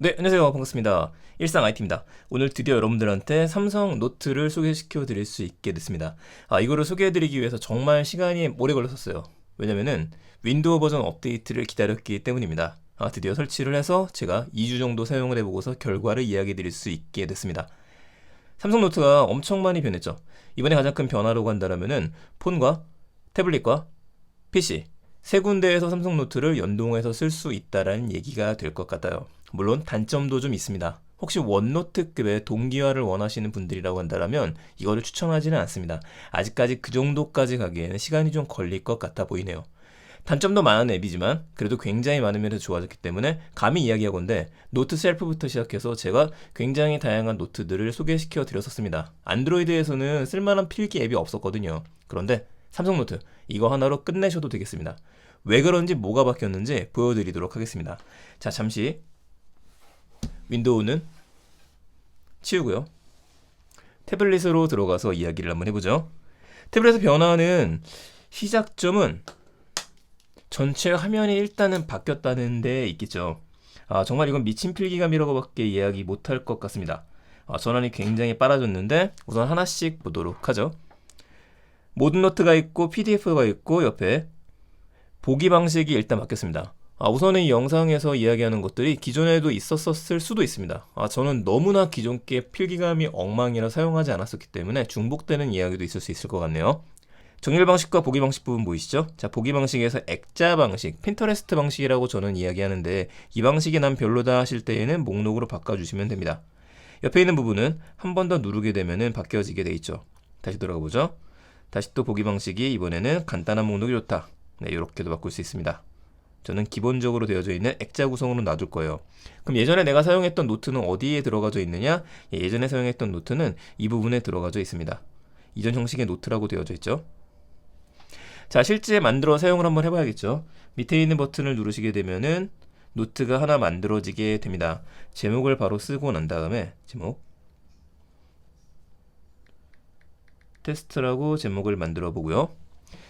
네, 안녕하세요. 반갑습니다. 일상 IT입니다. 오늘 드디어 여러분들한테 삼성 노트를 소개시켜 드릴 수 있게 됐습니다. 이거를 소개해 드리기 위해서 정말 시간이 오래 걸렸었어요. 왜냐면은 윈도우 버전 업데이트를 기다렸기 때문입니다. 드디어 설치를 해서 제가 2주 정도 사용을 해보고서 결과를 이야기 드릴 수 있게 됐습니다. 삼성 노트가 엄청 많이 변했죠. 이번에 가장 큰 변화라고 한다면은 폰과 태블릿과 PC 세 군데에서 삼성 노트를 연동해서 쓸 수 있다라는 얘기가 될 것 같아요. 물론 단점도 좀 있습니다. 혹시 원노트급의 동기화를 원하시는 분들이라고 한다면 이거를 추천하지는 않습니다. 아직까지 그 정도까지 가기에는 시간이 좀 걸릴 것 같아 보이네요. 단점도 많은 앱이지만 그래도 굉장히 많은 면에서 좋아졌기 때문에 감히 이야기하건대 노트 셀프부터 시작해서 제가 굉장히 다양한 노트들을 소개시켜 드렸었습니다. 안드로이드에서는 쓸만한 필기 앱이 없었거든요. 그런데 삼성 노트 이거 하나로 끝내셔도 되겠습니다. 왜 그런지 뭐가 바뀌었는지 보여드리도록 하겠습니다. 자, 잠시 윈도우는 치우고요. 태블릿으로 들어가서 이야기를 한번 해보죠. 태블릿의 변화는 시작점은 전체 화면이 일단은 바뀌었다는 데 있겠죠. 정말 이건 미친 필기감이라고밖에 이야기 못할 것 같습니다. 전환이 굉장히 빨라졌는데 우선 하나씩 보도록 하죠. 모든 노트가 있고 PDF가 있고 옆에 보기 방식이 일단 바뀌었습니다. 우선은 이 영상에서 이야기하는 것들이 기존에도 있었을 수도 있습니다. 저는 너무나 기존 게 필기감이 엉망이라 사용하지 않았었기 때문에 중복되는 이야기도 있을 수 있을 것 같네요. 정렬 방식과 보기 방식 부분 보이시죠? 자, 보기 방식에서 액자 방식, 핀터레스트 방식이라고 저는 이야기하는데 이 방식이 난 별로다 하실 때에는 목록으로 바꿔주시면 됩니다. 옆에 있는 부분은 한 번 더 누르게 되면 바뀌어지게 돼 있죠. 다시 돌아가 보죠. 다시 또 보기 방식이 이번에는 간단한 목록이 좋다. 네, 이렇게도 바꿀 수 있습니다. 저는 기본적으로 되어져 있는 액자 구성으로 놔둘 거예요. 그럼 예전에 내가 사용했던 노트는 어디에 들어가져 있느냐? 예전에 사용했던 노트는 이 부분에 들어가져 있습니다. 이전 형식의 노트라고 되어져 있죠. 자, 실제 만들어 사용을 한번 해봐야겠죠. 밑에 있는 버튼을 누르시게 되면은 노트가 하나 만들어지게 됩니다. 제목을 바로 쓰고 난 다음에 제목 테스트라고 제목을 만들어 보고요.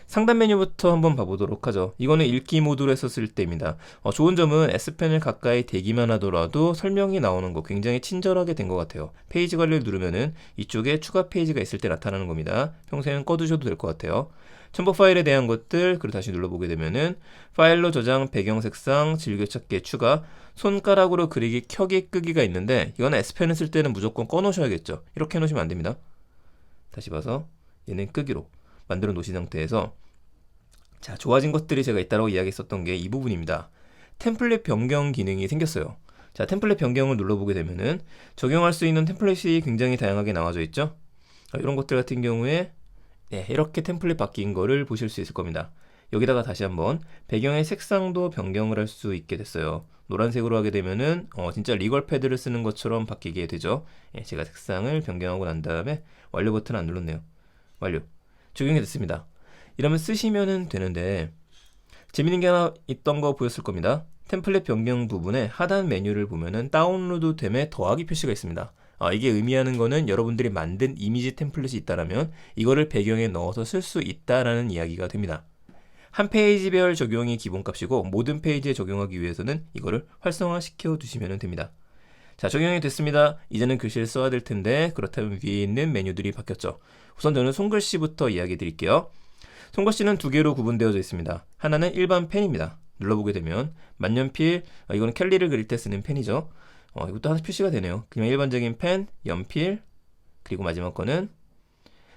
상단 메뉴부터 한번 봐보도록 하죠. 이거는 읽기 모드로 했었을 때입니다. 좋은 점은 S펜을 가까이 대기만 하더라도 설명이 나오는 거 굉장히 친절하게 된 것 같아요. 페이지 관리를 누르면은 이쪽에 추가 페이지가 있을 때 나타나는 겁니다. 평소에는 꺼두셔도 될 것 같아요. 첨부 파일에 대한 것들, 그리고 다시 눌러보게 되면은 파일로 저장, 배경 색상, 즐겨찾기 추가, 손가락으로 그리기, 켜기, 끄기가 있는데 이거는 S펜을 쓸 때는 무조건 꺼놓으셔야겠죠. 이렇게 해놓으시면 안 됩니다. 다시 봐서 얘는 끄기로 만들어 놓으신 상태에서 자, 좋아진 것들이 제가 있다고 이야기했었던 게 이 부분입니다. 템플릿 변경 기능이 생겼어요. 자, 템플릿 변경을 눌러보게 되면은 적용할 수 있는 템플릿이 굉장히 다양하게 나와져 있죠. 이런 것들 같은 경우에 이렇게 템플릿 바뀐 거를 보실 수 있을 겁니다. 여기다가 다시 한번 배경의 색상도 변경을 할 수 있게 됐어요. 노란색으로 하게 되면은 진짜 리걸 패드를 쓰는 것처럼 바뀌게 되죠. 제가 색상을 변경하고 난 다음에 완료 버튼 안 눌렀네요. 완료. 적용이 됐습니다. 이러면 쓰시면 되는데 재밌는 게 하나 있던 거 보였을 겁니다. 템플릿 변경 부분에 하단 메뉴를 보면은 다운로드 됨에 더하기 표시가 있습니다. 이게 의미하는 거는 여러분들이 만든 이미지 템플릿이 있다라면 이거를 배경에 넣어서 쓸 수 있다라는 이야기가 됩니다. 한 페이지별 적용이 기본값이고 모든 페이지에 적용하기 위해서는 이거를 활성화시켜 두시면 됩니다. 자, 적용이 됐습니다. 이제는 글씨를 써야 될 텐데 그렇다면 위에 있는 메뉴들이 바뀌었죠. 우선 저는 손글씨부터 이야기 드릴게요. 손글씨는 두 개로 구분되어져 있습니다. 하나는 일반 펜입니다. 눌러보게 되면 만년필, 이거는 캘리를 그릴 때 쓰는 펜이죠. 이것도 하나 표시가 되네요. 그냥 일반적인 펜, 연필, 그리고 마지막 거는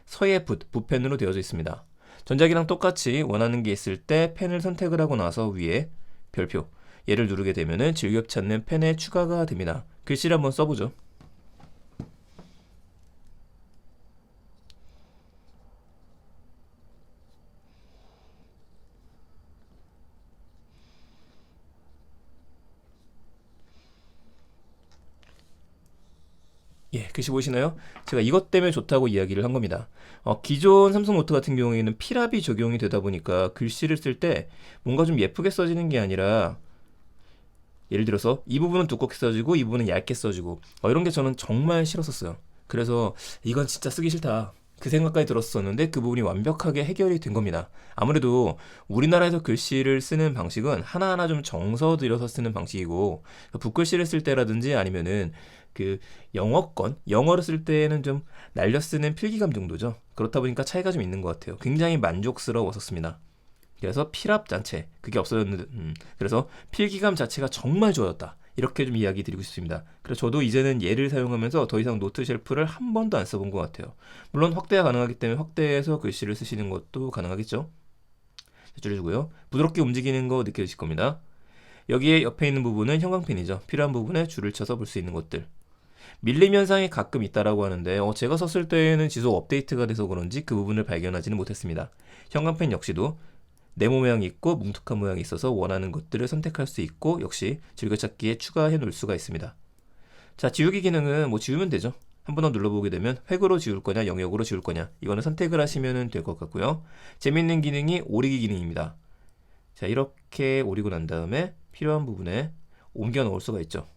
서예 붓, 붓펜으로 되어져 있습니다. 전작이랑 똑같이 원하는 게 있을 때 펜을 선택을 하고 나서 위에 별표, 얘를 누르게 되면은 즐겨 찾는 펜에 추가가 됩니다. 글씨를 한번 써보죠. 글씨 보이시나요? 제가 이것 때문에 좋다고 이야기를 한 겁니다. 기존 삼성 노트 같은 경우에는 필압이 적용이 되다 보니까 글씨를 쓸 때 뭔가 좀 예쁘게 써지는 게 아니라 예를 들어서 이 부분은 두껍게 써지고 이 부분은 얇게 써지고 이런 게 저는 정말 싫었었어요. 그래서 이건 진짜 쓰기 싫다. 그 생각까지 들었었는데 그 부분이 완벽하게 해결이 된 겁니다. 아무래도 우리나라에서 글씨를 쓰는 방식은 하나하나 좀 정서 들여서 쓰는 방식이고 붓글씨를 쓸 때라든지 아니면은 그 영어를 쓸 때는 좀 날려 쓰는 필기감 정도죠. 그렇다 보니까 차이가 좀 있는 것 같아요. 굉장히 만족스러웠었습니다. 그래서 필압 자체 그게 없어졌는데 그래서 필기감 자체가 정말 좋아졌다. 이렇게 좀 이야기 드리고 싶습니다. 그래서 저도 이제는 얘를 사용하면서 더 이상 노트 쉘프를 한 번도 안 써본 것 같아요. 물론 확대가 가능하기 때문에 확대해서 글씨를 쓰시는 것도 가능하겠죠. 줄여주고요. 부드럽게 움직이는 거 느껴지실 겁니다. 여기에 옆에 있는 부분은 형광펜이죠. 필요한 부분에 줄을 쳐서 볼 수 있는 것들. 밀림 현상이 가끔 있다라고 하는데 제가 썼을 때에는 지속 업데이트가 돼서 그런지 그 부분을 발견하지는 못했습니다. 형광펜 역시도 네모 모양이 있고 뭉툭한 모양이 있어서 원하는 것들을 선택할 수 있고 역시 즐겨찾기에 추가해 놓을 수가 있습니다. 자, 지우기 기능은 뭐 지우면 되죠. 한 번 더 눌러보게 되면 획으로 지울 거냐 영역으로 지울 거냐 이거는 선택을 하시면 될 것 같고요. 재밌는 기능이 오리기 기능입니다. 자, 이렇게 오리고 난 다음에 필요한 부분에 옮겨 넣을 수가 있죠.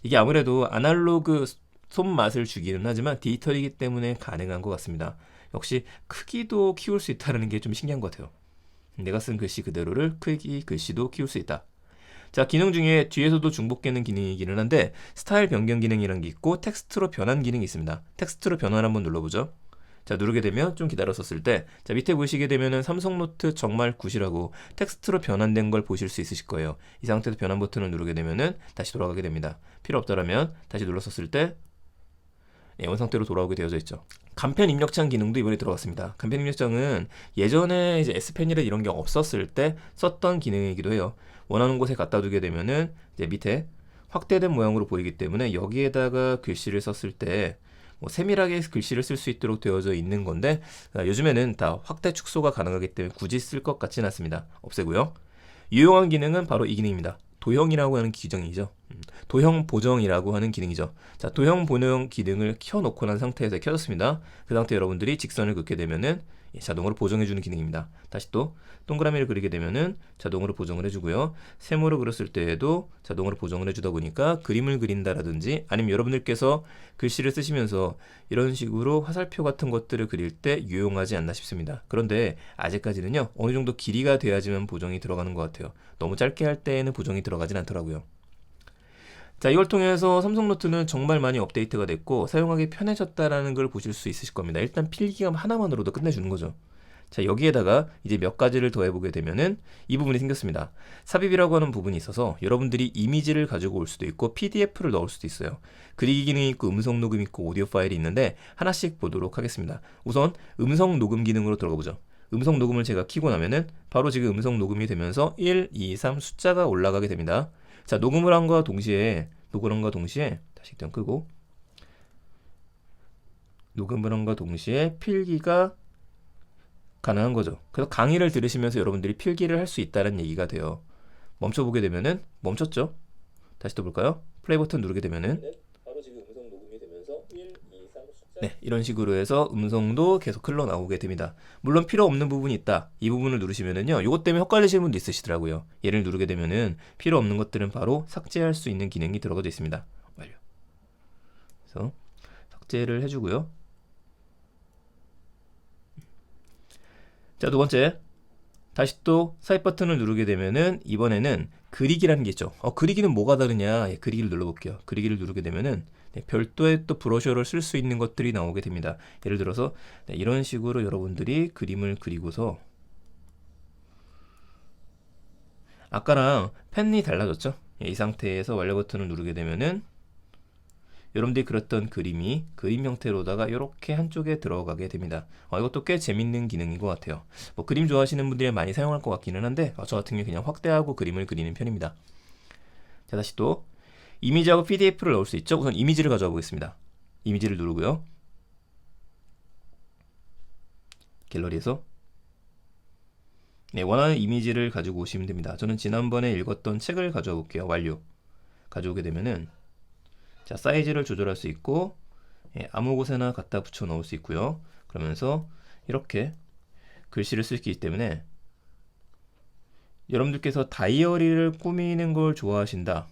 이게 아무래도 아날로그 손맛을 주기는 하지만 디지털이기 때문에 가능한 것 같습니다. 역시 크기도 키울 수 있다는 게 좀 신기한 것 같아요. 내가 쓴 글씨 그대로를 크기 글씨도 키울 수 있다. 자, 기능 중에 뒤에서도 중복되는 기능이기는 한데 스타일 변경 기능이라는 게 있고 텍스트로 변환 기능이 있습니다. 텍스트로 변환 한번 눌러보죠. 자, 누르게 되면 좀 기다렸었을 때 자, 밑에 보시게 되면은 삼성노트 정말 굿이라고 텍스트로 변환된 걸 보실 수 있으실 거예요. 이 상태에서 변환 버튼을 누르게 되면은 다시 돌아가게 됩니다. 필요 없다라면 다시 눌렀었을 때 원상태로 돌아오게 되어져 있죠. 간편 입력창 기능도 이번에 들어갔습니다. 간편 입력창은 예전에 이제 S펜이나 이런 게 없었을 때 썼던 기능이기도 해요. 원하는 곳에 갖다 두게 되면은 이제 밑에 확대된 모양으로 보이기 때문에 여기에다가 글씨를 썼을 때 뭐 세밀하게 글씨를 쓸 수 있도록 되어져 있는 건데 요즘에는 다 확대 축소가 가능하기 때문에 굳이 쓸 것 같지는 않습니다. 없애고요. 유용한 기능은 바로 이 기능입니다. 도형이라고 하는 기능이죠. 도형 보정이라고 하는 기능이죠. 자, 도형 보정 기능을 켜놓고 난 상태에서 켜졌습니다. 그 상태 여러분들이 직선을 긋게 되면은 자동으로 보정해주는 기능입니다. 다시 또 동그라미를 그리게 되면은 자동으로 보정을 해주고요. 세모로 그렸을 때에도 자동으로 보정을 해주다 보니까 그림을 그린다라든지 아니면 여러분들께서 글씨를 쓰시면서 이런 식으로 화살표 같은 것들을 그릴 때 유용하지 않나 싶습니다. 그런데 아직까지는요 어느 정도 길이가 돼야지만 보정이 들어가는 것 같아요. 너무 짧게 할 때에는 보정이 들어가진 않더라고요. 자, 이걸 통해서 삼성노트는 정말 많이 업데이트가 됐고 사용하기 편해졌다라는 걸 보실 수 있으실 겁니다. 일단 필기감 하나만으로도 끝내주는 거죠. 자, 여기에다가 이제 몇 가지를 더해보게 되면은 이 부분이 생겼습니다. 삽입이라고 하는 부분이 있어서 여러분들이 이미지를 가지고 올 수도 있고 PDF를 넣을 수도 있어요. 그리기 기능이 있고 음성 녹음 있고 오디오 파일이 있는데 하나씩 보도록 하겠습니다. 우선 음성 녹음 기능으로 들어가 보죠. 음성 녹음을 제가 키고 나면은 바로 지금 음성 녹음이 되면서 1, 2, 3 숫자가 올라가게 됩니다. 자, 녹음을 한과 동시에 다시 일단 끄고 녹음을 한과 동시에 필기가 가능한 거죠. 그래서 강의를 들으시면서 여러분들이 필기를 할 수 있다는 얘기가 돼요. 멈춰보게 되면은 멈췄죠? 다시 또 볼까요? 플레이 버튼 누르게 되면은 바로 지금 음성 녹음이 되면서 1, 2, 3 숫자 네, 이런 식으로 해서 음성도 계속 흘러나오게 됩니다. 물론 필요 없는 부분이 있다. 이 부분을 누르시면은요. 이것 때문에 헷갈리시는 분도 있으시더라고요. 얘를 누르게 되면은 필요 없는 것들은 바로 삭제할 수 있는 기능이 들어가져 있습니다. 완료. 그래서 삭제를 해주고요. 자, 두 번째. 다시 또 삽입 버튼을 누르게 되면은 이번에는 그리기라는 게 있죠. 그리기는 뭐가 다르냐? 그리기를 눌러볼게요. 그리기를 누르게 되면은 별도의 또 브러셔를 쓸 수 있는 것들이 나오게 됩니다. 예를 들어서 이런 식으로 여러분들이 그림을 그리고서 아까랑 펜이 달라졌죠? 이 상태에서 완료 버튼을 누르게 되면은 여러분들이 그렸던 그림이 그림 형태로다가 이렇게 한쪽에 들어가게 됩니다. 이것도 꽤 재밌는 기능인 것 같아요. 뭐 그림 좋아하시는 분들이 많이 사용할 것 같기는 한데 저 같은 경우에 그냥 확대하고 그림을 그리는 편입니다. 자, 다시 또 이미지하고 PDF를 넣을 수 있죠. 우선 이미지를 가져와 보겠습니다. 이미지를 누르고요. 갤러리에서 원하는 이미지를 가지고 오시면 됩니다. 저는 지난번에 읽었던 책을 가져와 볼게요. 완료. 가져오게 되면은 자, 사이즈를 조절할 수 있고 아무 곳에나 갖다 붙여 넣을 수 있고요. 그러면서 이렇게 글씨를 쓸 수 있기 때문에 여러분들께서 다이어리를 꾸미는 걸 좋아하신다.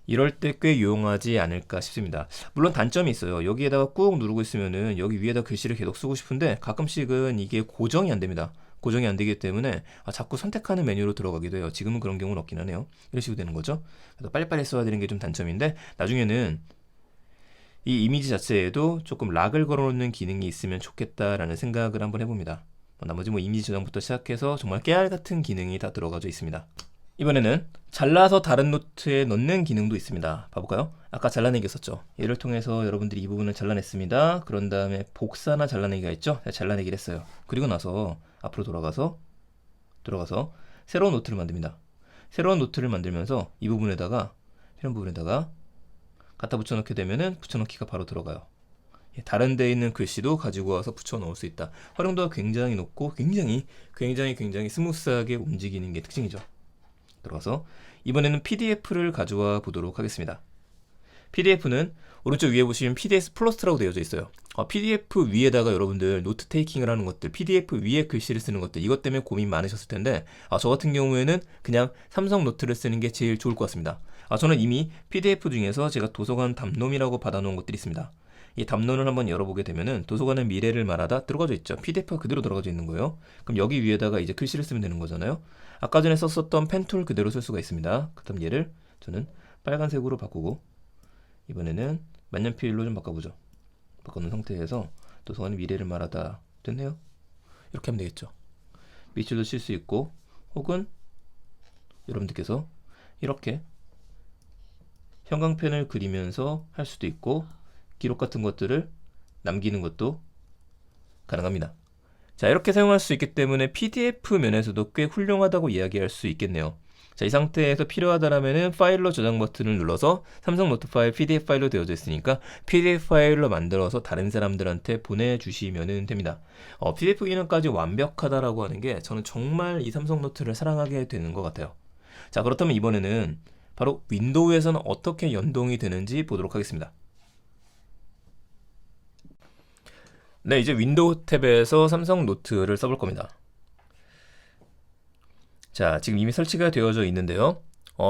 이럴 때 꽤 유용하지 않을까 싶습니다. 물론 단점이 있어요. 여기에다가 꾹 누르고 있으면은 여기 위에다 글씨를 계속 쓰고 싶은데 가끔씩은 이게 고정이 안 됩니다. 고정이 안 되기 때문에 자꾸 선택하는 메뉴로 들어가기도 해요. 지금은 그런 경우는 없긴 하네요. 이런 식으로 되는 거죠. 그래서 빨리빨리 써야 되는 게 좀 단점인데 나중에는 이 이미지 자체에도 조금 락을 걸어놓는 기능이 있으면 좋겠다라는 생각을 한번 해봅니다. 나머지 뭐 이미지 저장부터 시작해서 정말 깨알 같은 기능이 다 들어가져 있습니다. 이번에는 잘라서 다른 노트에 넣는 기능도 있습니다. 봐볼까요? 아까 잘라내기 했었죠. 얘를 통해서 여러분들이 이 부분을 잘라냈습니다. 그런 다음에 복사나 잘라내기가 있죠. 잘라내기를 했어요. 그리고 나서 앞으로 돌아가서 새로운 노트를 만듭니다. 새로운 노트를 만들면서 이 부분에다가 이런 부분에다가 갖다 붙여넣게 되면은 붙여넣기가 바로 들어가요. 다른 데에 있는 글씨도 가지고 와서 붙여 넣을 수 있다. 활용도가 굉장히 높고 굉장히 스무스하게 움직이는 게 특징이죠. 들어가서 이번에는 PDF를 가져와 보도록 하겠습니다. PDF는 오른쪽 위에 보시면 PDF 플러스라고 되어져 있어요. PDF 위에다가 여러분들 노트 테이킹을 하는 것들, PDF 위에 글씨를 쓰는 것들, 이것 때문에 고민 많으셨을 텐데 저 같은 경우에는 그냥 삼성 노트를 쓰는 게 제일 좋을 것 같습니다. 저는 이미 PDF 중에서 제가 도서관 담론이라고 받아놓은 것들이 있습니다. 이 담론을 한번 열어보게 되면은 도서관의 미래를 말하다 들어가져 있죠. PDF가 그대로 들어가져 있는 거예요. 그럼 여기 위에다가 이제 글씨를 쓰면 되는 거잖아요. 아까 전에 썼었던 펜툴 그대로 쓸 수가 있습니다. 그다음 얘를 저는 빨간색으로 바꾸고 이번에는 만년필로 좀 바꿔보죠. 바꿔놓은 상태에서 도서관의 미래를 말하다 됐네요. 이렇게 하면 되겠죠. 밑줄도 칠 수 있고 혹은 여러분들께서 이렇게 형광펜을 그리면서 할 수도 있고 기록 같은 것들을 남기는 것도 가능합니다. 자, 이렇게 사용할 수 있기 때문에 PDF 면에서도 꽤 훌륭하다고 이야기할 수 있겠네요. 자, 이 상태에서 필요하다라면은 파일로 저장 버튼을 눌러서 삼성 노트 파일 PDF 파일로 되어져 있으니까 PDF 파일로 만들어서 다른 사람들한테 보내주시면 됩니다. PDF 기능까지 완벽하다라고 하는 게 저는 정말 이 삼성 노트를 사랑하게 되는 것 같아요. 자, 그렇다면 이번에는 바로 윈도우에서는 어떻게 연동이 되는지 보도록 하겠습니다. 네, 이제 윈도우 탭에서 삼성 노트를 써볼 겁니다. 자, 지금 이미 설치가 되어져 있는데요.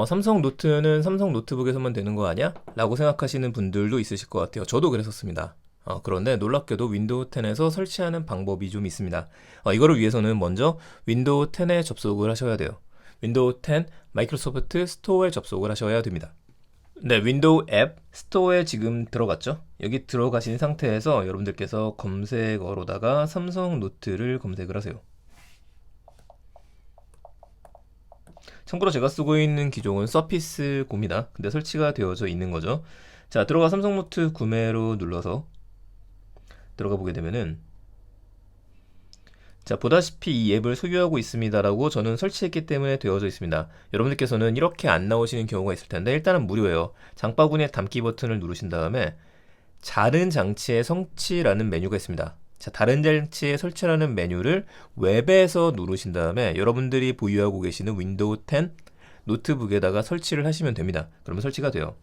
삼성 노트는 삼성 노트북에서만 되는 거 아니야? 라고 생각하시는 분들도 있으실 것 같아요. 저도 그랬었습니다. 그런데 놀랍게도 윈도우 10에서 설치하는 방법이 좀 있습니다. 이거를 위해서는 먼저 윈도우 10에 접속을 하셔야 돼요. 윈도우 10 마이크로소프트 스토어에 접속을 하셔야 됩니다. 네, 윈도우 앱 스토어에 지금 들어갔죠? 여기 들어가신 상태에서 여러분들께서 검색어로다가 삼성 노트를 검색을 하세요. 참고로 제가 쓰고 있는 기종은 서피스 고입니다. 근데 설치가 되어져 있는 거죠. 자, 들어가 삼성 노트 구매로 눌러서 들어가 보게 되면은 자, 보다시피 이 앱을 소유하고 있습니다라고 저는 설치했기 때문에 되어져 있습니다. 여러분들께서는 이렇게 안 나오시는 경우가 있을 텐데 일단은 무료예요. 장바구니에 담기 버튼을 누르신 다음에 다른 장치의 설치라는 메뉴가 있습니다. 자, 다른 장치에 설치라는 메뉴를 웹에서 누르신 다음에 여러분들이 보유하고 계시는 윈도우 10 노트북에다가 설치를 하시면 됩니다. 그러면 설치가 돼요.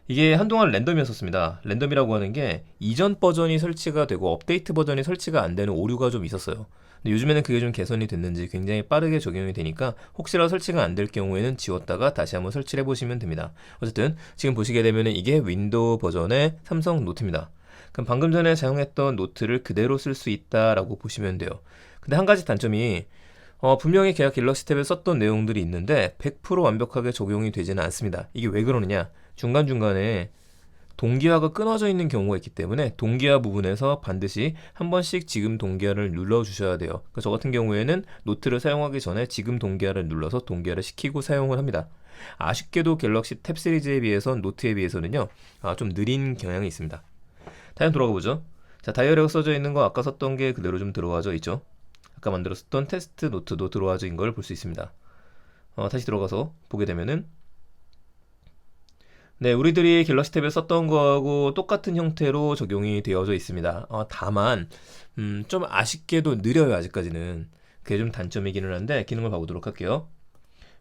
이게 한동안 랜덤이었었습니다. 랜덤이라고 하는 게 이전 버전이 설치가 되고 업데이트 버전이 설치가 안 되는 오류가 좀 있었어요. 근데 요즘에는 그게 좀 개선이 됐는지 굉장히 빠르게 적용이 되니까 혹시라도 설치가 안 될 경우에는 지웠다가 다시 한번 설치를 해보시면 됩니다. 어쨌든 지금 보시게 되면 이게 윈도우 버전의 삼성 노트입니다. 그럼 방금 전에 사용했던 노트를 그대로 쓸 수 있다라고 보시면 돼요. 근데 한 가지 단점이 분명히 제가 갤럭시 탭에 썼던 내용들이 있는데 100% 완벽하게 적용이 되지는 않습니다. 이게 왜 그러느냐? 중간중간에 동기화가 끊어져 있는 경우가 있기 때문에 동기화 부분에서 반드시 한 번씩 지금 동기화를 눌러주셔야 돼요. 저 같은 경우에는 노트를 사용하기 전에 지금 동기화를 눌러서 동기화를 시키고 사용을 합니다. 아쉽게도 갤럭시 탭 시리즈에 비해서 노트에 비해서는요, 좀 느린 경향이 있습니다. 다시 돌아가 보죠. 자, 다이어리가 써져 있는 거 아까 썼던 게 그대로 좀 들어와져 있죠. 아까 만들었던 테스트 노트도 들어와져 있는 걸 볼 수 있습니다. 다시 들어가서 보게 되면은 네, 우리들이 갤럭시 탭에 썼던 거하고 똑같은 형태로 적용이 되어져 있습니다. 다만 좀 아쉽게도 느려요. 아직까지는. 그게 좀 단점이기는 한데 기능을 봐보도록 할게요.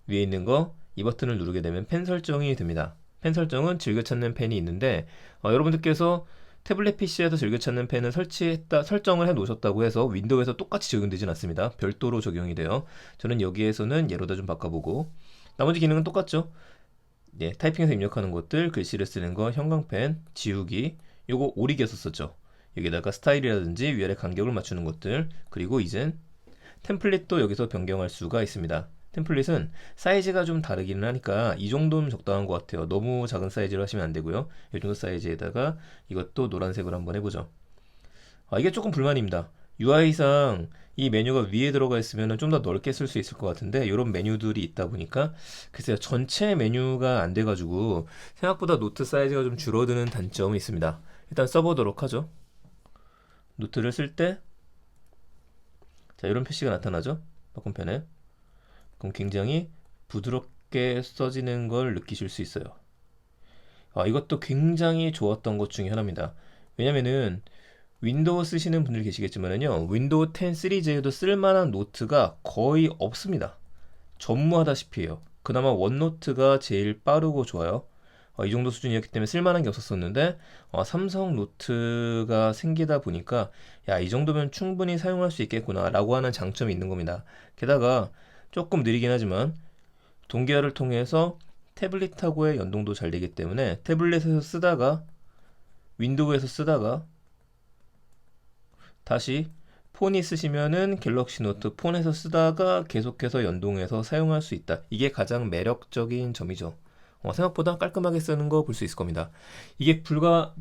위에 있는 거 이 버튼을 누르게 되면 펜 설정이 됩니다. 펜 설정은 즐겨 찾는 펜이 있는데 여러분들께서 태블릿 PC에서 즐겨 찾는 펜을 설정을 해 놓으셨다고 해서 윈도우에서 똑같이 적용되진 않습니다. 별도로 적용이 돼요. 저는 여기에서는 얘로다 좀 바꿔보고 나머지 기능은 똑같죠. 예, 타이핑해서 입력하는 것들, 글씨를 쓰는 거, 형광펜, 지우기, 요거 오리기였었죠. 여기다가 스타일이라든지 위아래 간격을 맞추는 것들, 그리고 이젠 템플릿도 여기서 변경할 수가 있습니다. 템플릿은 사이즈가 좀 다르기는 하니까 이 정도면 적당한 것 같아요. 너무 작은 사이즈로 하시면 안 되고요. 이 정도 사이즈에다가 이것도 노란색으로 한번 해보죠. 이게 조금 불만입니다. UI상 이 메뉴가 위에 들어가 있으면 좀 더 넓게 쓸 수 있을 것 같은데 이런 메뉴들이 있다 보니까 글쎄요, 전체 메뉴가 안 돼가지고 생각보다 노트 사이즈가 좀 줄어드는 단점이 있습니다. 일단 써보도록 하죠. 노트를 쓸 때 자, 이런 표시가 나타나죠? 바꿈편에. 그럼 굉장히 부드럽게 써지는 걸 느끼실 수 있어요. 이것도 굉장히 좋았던 것 중에 하나입니다. 왜냐면은 윈도우 쓰시는 분들 계시겠지만요, 윈도우 10 시리즈에도 쓸만한 노트가 거의 없습니다. 전무하다시피 해요. 그나마 원노트가 제일 빠르고 좋아요. 이 정도 수준이었기 때문에 쓸만한 게 없었었는데 삼성 노트가 생기다 보니까 야, 이 정도면 충분히 사용할 수 있겠구나 라고 하는 장점이 있는 겁니다. 게다가 조금 느리긴 하지만 동기화를 통해서 태블릿하고의 연동도 잘 되기 때문에 태블릿에서 쓰다가 윈도우에서 쓰다가 다시 폰이 쓰시면은 갤럭시 노트 폰에서 쓰다가 계속해서 연동해서 사용할 수 있다. 이게 가장 매력적인 점이죠. 생각보다 깔끔하게 쓰는 거 볼 수 있을 겁니다. 이게 불과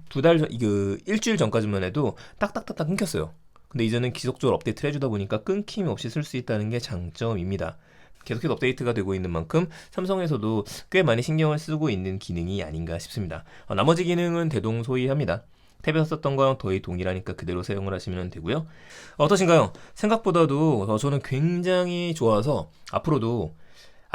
일주일 전까지만 해도 딱딱딱딱 끊겼어요. 근데 이제는 지속적으로 업데이트를 해주다 보니까 끊김 없이 쓸 수 있다는 게 장점입니다. 계속해서 업데이트가 되고 있는 만큼 삼성에서도 꽤 많이 신경을 쓰고 있는 기능이 아닌가 싶습니다. 나머지 기능은 대동소이합니다. 탭에서 썼던 거랑 거의 동일하니까 그대로 사용을 하시면 되고요. 어떠신가요? 생각보다도 저는 굉장히 좋아서 앞으로도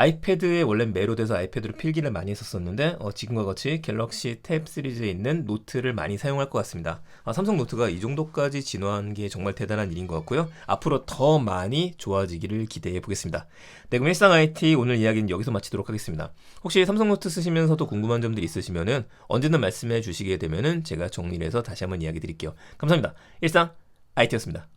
아이패드에 원래 매료돼서 아이패드로 필기를 많이 했었는데 지금과 같이 갤럭시 탭 시리즈에 있는 노트를 많이 사용할 것 같습니다. 삼성 노트가 이 정도까지 진화한 게 정말 대단한 일인 것 같고요. 앞으로 더 많이 좋아지기를 기대해 보겠습니다. 네, 그럼 일상 IT 오늘 이야기는 여기서 마치도록 하겠습니다. 혹시 삼성 노트 쓰시면서도 궁금한 점들이 있으시면은 언제든 말씀해 주시게 되면은 제가 정리를 해서 다시 한번 이야기 드릴게요. 감사합니다. 일상 IT였습니다.